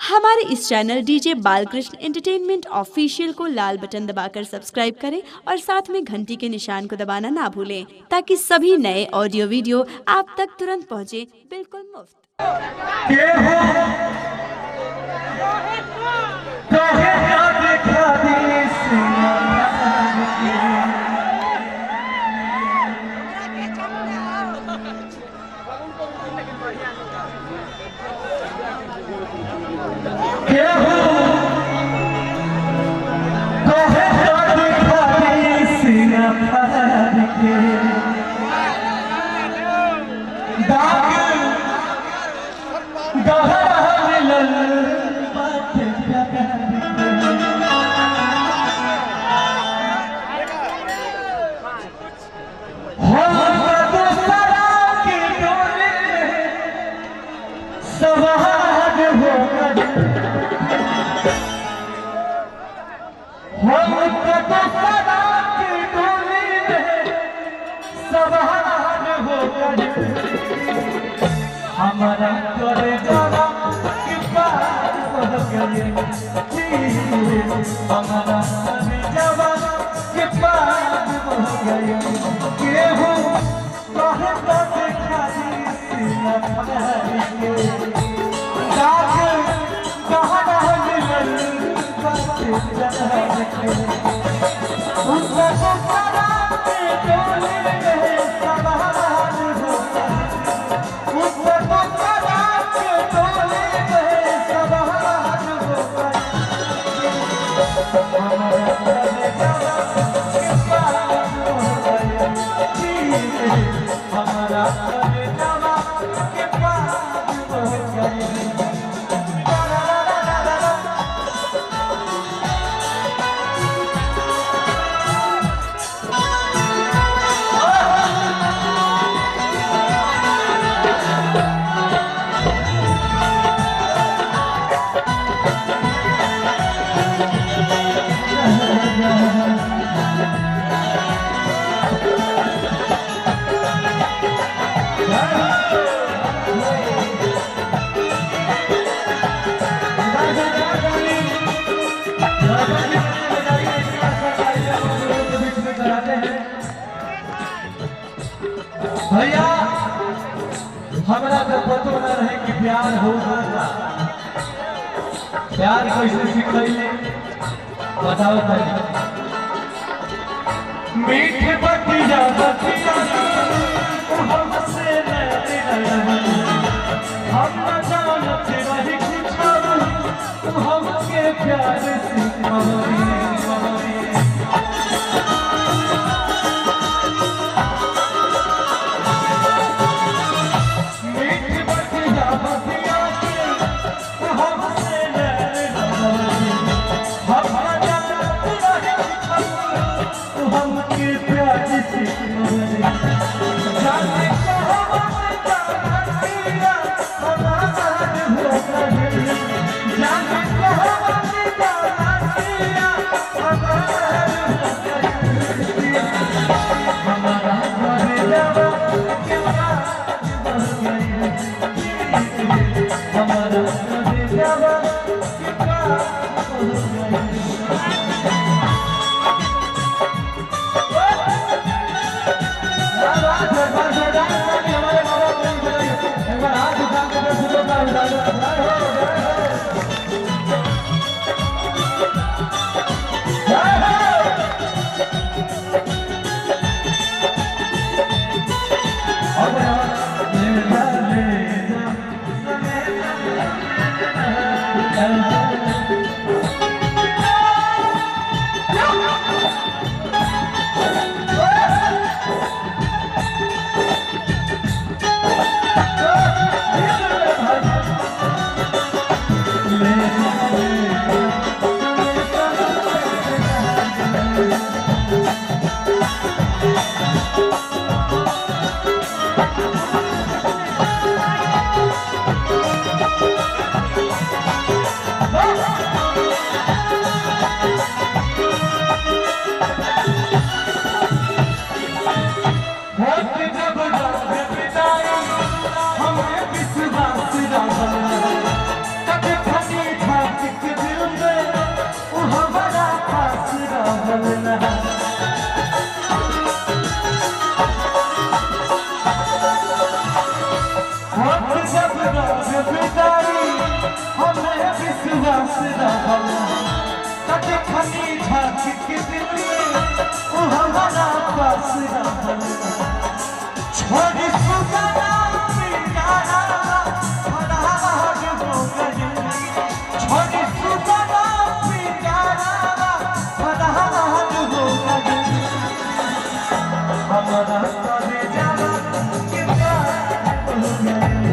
हमारे इस channel DJ Balkrishna entertainment official को लाल बटन दबाकर सब्सक्राइब करें और साथ में घंटी के निशान को दबाना ना भूलें ताकि सभी नए ऑडियो वीडियो आप तक तुरंत पहुंचे बिल्कुल मुफ्त। हमारा तोरे जाना के पार हो गए हमारा तोरे जाना के पार हो गए केहू कहे तो खाली सीना फाड़ के जाके कहां मिलन बात जाने के उसको सरा के डोले में सवार हो भैया हमारा तो पतो न रहे कि प्यार होगा प्यार कैसे सीखले बताओ भाई मीठे बतिया बतिया हमसे हम न जानते रही कुछ हमके प्यार सीखले बस छोड़ी सुगना पिंगारा फरार हो गई छोड़ी सुगना पिंगारा फरार हो गई हमारा करे जावा के प्यार हो गई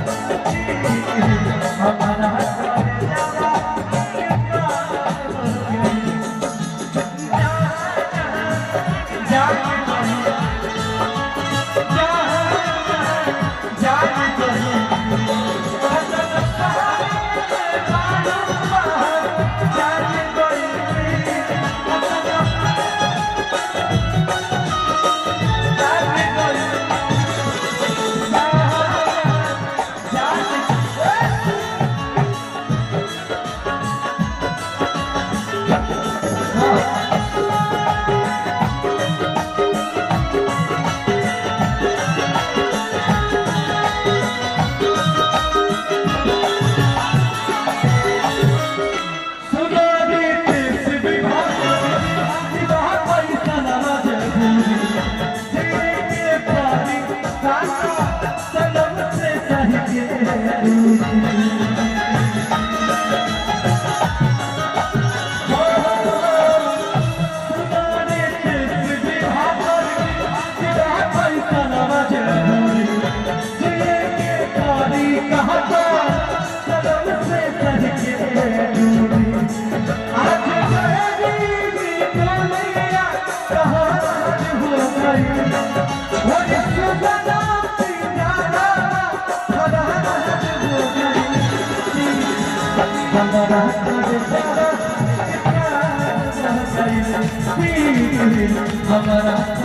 हमारा करे जावा के प्यार हो गई जाके हमारा